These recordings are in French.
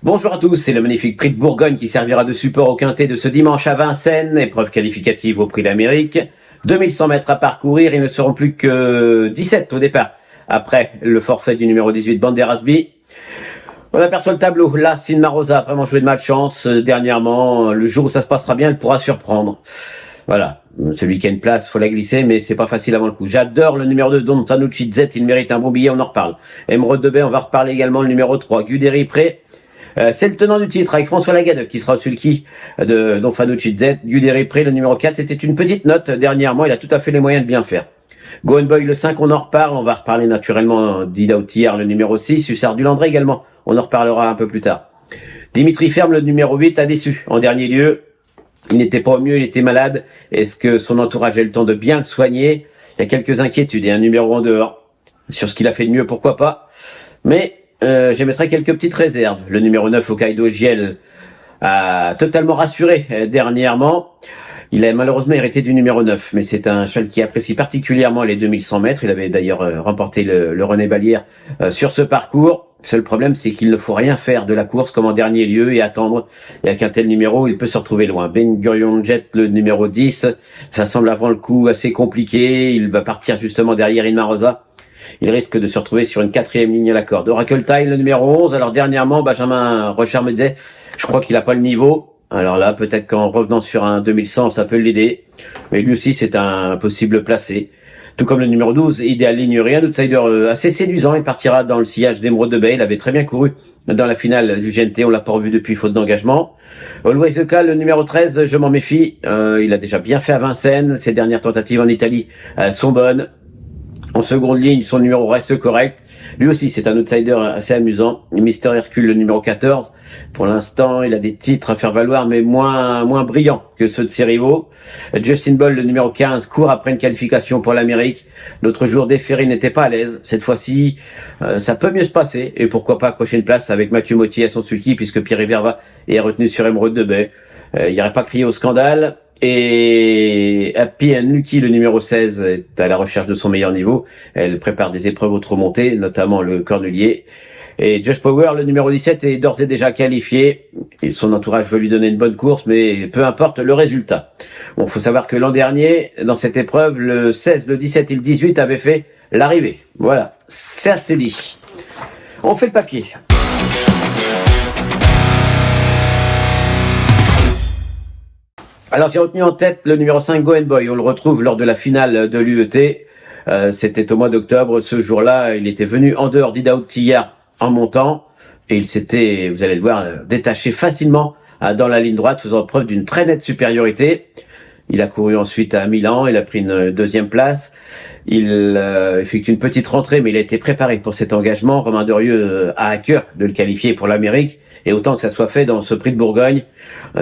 Bonjour à tous, c'est le magnifique prix de Bourgogne qui servira de support au quintet de ce dimanche à Vincennes, épreuve qualificative au prix d'Amérique. 2100 mètres à parcourir, ils ne seront plus que 17 au départ, après le forfait du numéro 18 Banderasby. On aperçoit le tableau, là, Sinmarosa a vraiment joué de malchance dernièrement, le jour où ça se passera bien, elle pourra surprendre. Voilà, celui qui a une place, faut la glisser, mais c'est pas facile avant le coup. J'adore le numéro 2, Don Fanucci Z, il mérite un bon billet, on en reparle. Emeraude de Baie, on va reparler également le numéro 3, Guderi Pré. C'est le tenant du titre avec François Lagadec qui sera au sulky de Don Fanucci Z. Guderi Pré, le numéro 4, c'était une petite note dernièrement, il a tout à fait les moyens de bien faire. Goen Boy le 5, on en reparle, on va reparler naturellement d'Ida Outillard, le numéro 6, Hussard du Landré également, on en reparlera un peu plus tard. Dimitri Ferme, le numéro 8, a déçu en dernier lieu. Il n'était pas au mieux, il était malade. Est-ce que son entourage a eu le temps de bien le soigner? Il y a quelques inquiétudes et un numéro en dehors. Sur ce qu'il a fait de mieux, pourquoi pas. Mais j'émettrai quelques petites réserves. Le numéro 9, Hokkaido Giel, a totalement rassuré dernièrement. Il a malheureusement hérité du numéro 9, mais c'est un cheval qui apprécie particulièrement les 2100 mètres. Il avait d'ailleurs remporté le René Ballière sur ce parcours. Seul problème, c'est qu'il ne faut rien faire de la course comme en dernier lieu et attendre. Et avec un tel numéro, il peut se retrouver loin. Ben Gurion Jet, le numéro 10, ça semble avant le coup assez compliqué. Il va partir justement derrière Inmarosa. Il risque de se retrouver sur une 4e ligne à la corde. Oracle Tile, le numéro 11. Alors dernièrement, Benjamin Rocher me disait, je crois qu'il n'a pas le niveau. Alors là, peut-être qu'en revenant sur un 2100, ça peut l'aider. Mais lui aussi, c'est un possible placé. Tout comme le numéro 12, Idéal Lignerie, un outsider assez séduisant. Il partira dans le sillage d'Emeraude de Baie. Il avait très bien couru dans la finale du GNT. On l'a pas revu depuis, faute d'engagement. Always the Call, le numéro 13, je m'en méfie. Il a déjà bien fait à Vincennes. Ses dernières tentatives en Italie sont bonnes. En seconde ligne, son numéro reste correct. Lui aussi, c'est un outsider assez amusant. Mister Hercule, le numéro 14. Pour l'instant, il a des titres à faire valoir, mais moins brillants que ceux de ses rivaux. Justin Ball, le numéro 15, court après une qualification pour l'Amérique. L'autre jour, Desferry n'était pas à l'aise. Cette fois-ci, ça peut mieux se passer. Et pourquoi pas accrocher une place avec Mathieu Mottier à son sulky, puisque Pierre Verva est retenu sur Emeraude de Baie. Il n'y aurait pas crié au scandale. Et Happy and Lucky, le numéro 16, est à la recherche de son meilleur niveau. Elle prépare des épreuves autres montées, notamment le cornelier. Et Josh Power, le numéro 17, est d'ores et déjà qualifié. Et son entourage veut lui donner une bonne course, mais peu importe le résultat. Bon, faut savoir que l'an dernier, dans cette épreuve, le 16, le 17 et le 18 avaient fait l'arrivée. Voilà, c'est assez dit. On fait le papier. Alors j'ai retenu en tête le numéro 5, Goen Boy. On le retrouve lors de la finale de l'UET. C'était au mois d'octobre. Ce jour-là, il était venu en dehors d'Ida Outillard en montant. Et il s'était, vous allez le voir, détaché facilement dans la ligne droite, faisant preuve d'une très nette supériorité. Il a couru ensuite à Milan, il a pris une 2e place. Il effectue une petite rentrée, mais il a été préparé pour cet engagement. Romain Derieux a à cœur de le qualifier pour l'Amérique. Et autant que ça soit fait dans ce prix de Bourgogne,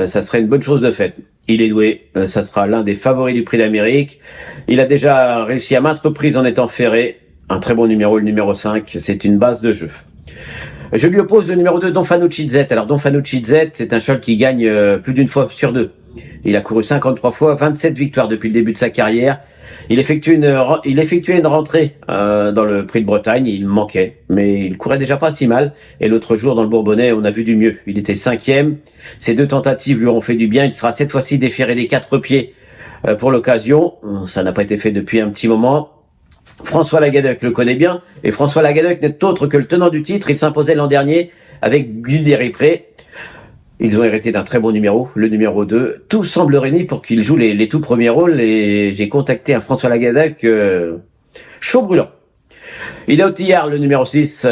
ça serait une bonne chose de faite. Il est doué, ça sera l'un des favoris du prix d'Amérique. Il a déjà réussi à maintes reprises en étant ferré. Un très bon numéro, le numéro 5, c'est une base de jeu. Je lui oppose le numéro 2, Don Fanucci Z. Alors Don Fanucci Z, c'est un cheval qui gagne plus d'une fois sur 2. Il a couru 53 fois, 27 victoires depuis le début de sa carrière. Il effectuait une rentrée dans le prix de Bretagne, il manquait, mais il courait déjà pas si mal. Et l'autre jour, dans le Bourbonnais, on a vu du mieux. Il était 5e. Ses 2 tentatives lui ont fait du bien. Il sera cette fois-ci déféré des 4 pieds pour l'occasion. Ça n'a pas été fait depuis un petit moment. François Lagadec le connaît bien. Et François Lagadec n'est autre que le tenant du titre. Il s'imposait l'an dernier avec Guderi Pré. Ils ont hérité d'un très bon numéro, le numéro 2. Tout semble réuni pour qu'il joue les tout premiers rôles et j'ai contacté un François Lagadec chaud brûlant. Ida Outillard, le numéro 6,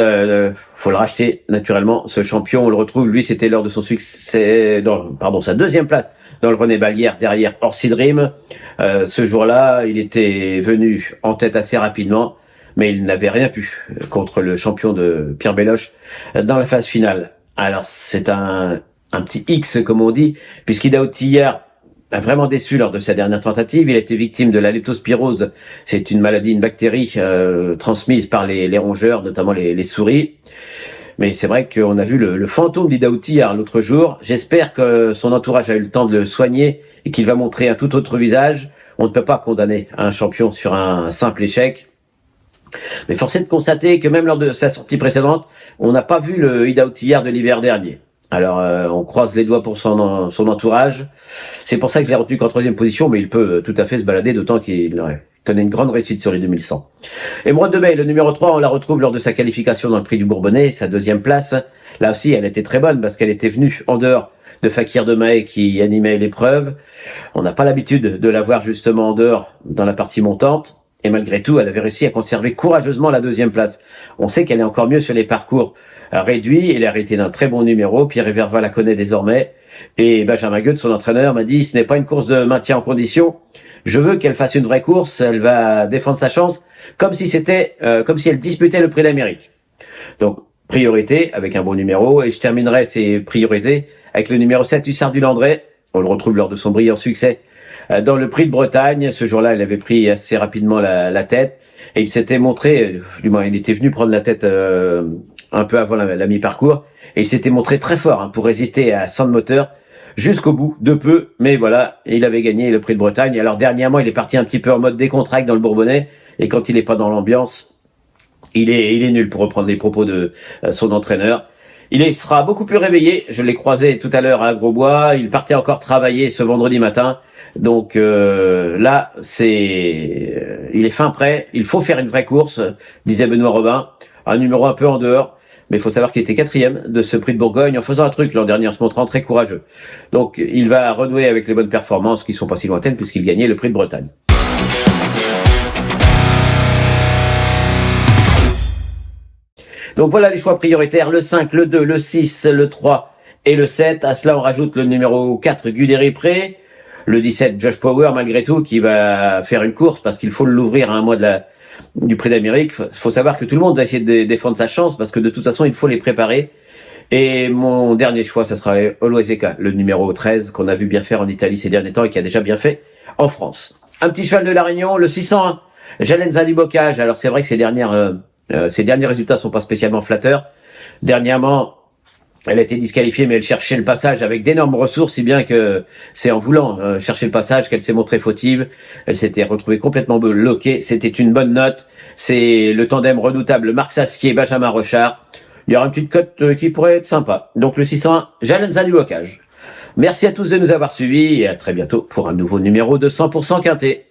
faut le racheter naturellement. Ce champion, on le retrouve, lui c'était lors de son succès, sa 2e place dans le René Ballière derrière Orsi Dream. Ce jour-là, il était venu en tête assez rapidement, mais il n'avait rien pu contre le champion de Pierre Belloche dans la phase finale. Alors c'est un petit X comme on dit, puisqu'Ida Outillard a vraiment déçu lors de sa dernière tentative. Il a été victime de la leptospirose. C'est une maladie, une bactérie transmise par les rongeurs, notamment les souris. Mais c'est vrai qu'on a vu le fantôme d'Idaouti l'autre jour. J'espère que son entourage a eu le temps de le soigner et qu'il va montrer un tout autre visage. On ne peut pas condamner un champion sur un simple échec. Mais force est de constater que même lors de sa sortie précédente, on n'a pas vu le Idaouti de l'hiver dernier. Alors, on croise les doigts pour son entourage. C'est pour ça que je l'ai retenu qu'en 3e position, mais il peut tout à fait se balader, d'autant qu'il connaît une grande réussite sur les 2100. Émeraude de Bay, le numéro 3, on la retrouve lors de sa qualification dans le Prix du Bourbonnais, sa 2e place. Là aussi, elle était très bonne parce qu'elle était venue en dehors de Fakir de Mahé qui animait l'épreuve. On n'a pas l'habitude de la voir justement en dehors dans la partie montante. Et malgré tout, elle avait réussi à conserver courageusement la 2e place. On sait qu'elle est encore mieux sur les parcours réduits. Elle a hérité d'un très bon numéro. Pierre Verva la connaît désormais. Et Benjamin Goethe, son entraîneur, m'a dit, ce n'est pas une course de maintien en condition. Je veux qu'elle fasse une vraie course. Elle va défendre sa chance comme si elle disputait le Prix d'Amérique. Donc, priorité avec un bon numéro. Et je terminerai ces priorités avec le numéro 7, Hussard du Landré. On le retrouve lors de son brillant succès dans le Prix de Bretagne. Ce jour-là, il avait pris assez rapidement la tête et il s'était montré, du moins il était venu prendre la tête un peu avant la mi-parcours et il s'était montré très fort pour résister à Sand Moteur jusqu'au bout, de peu, mais voilà, il avait gagné le Prix de Bretagne. Alors dernièrement, il est parti un petit peu en mode décontracté dans le Bourbonnais et quand il n'est pas dans l'ambiance, il est nul, pour reprendre les propos de son entraîneur. Il sera beaucoup plus réveillé. Je l'ai croisé tout à l'heure à Grosbois. Il partait encore travailler ce vendredi matin. Donc là, il est fin prêt. Il faut faire une vraie course, disait Benoît Robin. Un numéro un peu en dehors. Mais il faut savoir qu'il était 4e de ce Prix de Bourgogne en faisant un truc l'an dernier, en se montrant très courageux. Donc il va renouer avec les bonnes performances qui sont pas si lointaines puisqu'il gagnait le Prix de Bretagne. Donc voilà les choix prioritaires, le 5, le 2, le 6, le 3 et le 7. À cela, on rajoute le numéro 4, Guderipré, le 17, Josh Power, malgré tout, qui va faire une course parce qu'il faut l'ouvrir à un mois du Prix d'Amérique. Il faut savoir que tout le monde va essayer de défendre sa chance parce que de toute façon, il faut les préparer. Et mon dernier choix, ça sera Oloezeka, le numéro 13, qu'on a vu bien faire en Italie ces derniers temps et qui a déjà bien fait en France. Un petit cheval de la Réunion, le 601, Jalenza du Bocage. Alors c'est vrai que ces derniers résultats sont pas spécialement flatteurs. Dernièrement, elle a été disqualifiée, mais elle cherchait le passage avec d'énormes ressources, si bien que c'est en voulant chercher le passage qu'elle s'est montrée fautive. Elle s'était retrouvée complètement bloquée. C'était une bonne note. C'est le tandem redoutable Marc Sasquier, Benjamin Rochard. Il y aura une petite cote qui pourrait être sympa. Donc le 601, Jalenza du Bocage. Merci à tous de nous avoir suivis et à très bientôt pour un nouveau numéro de 100% Quintet.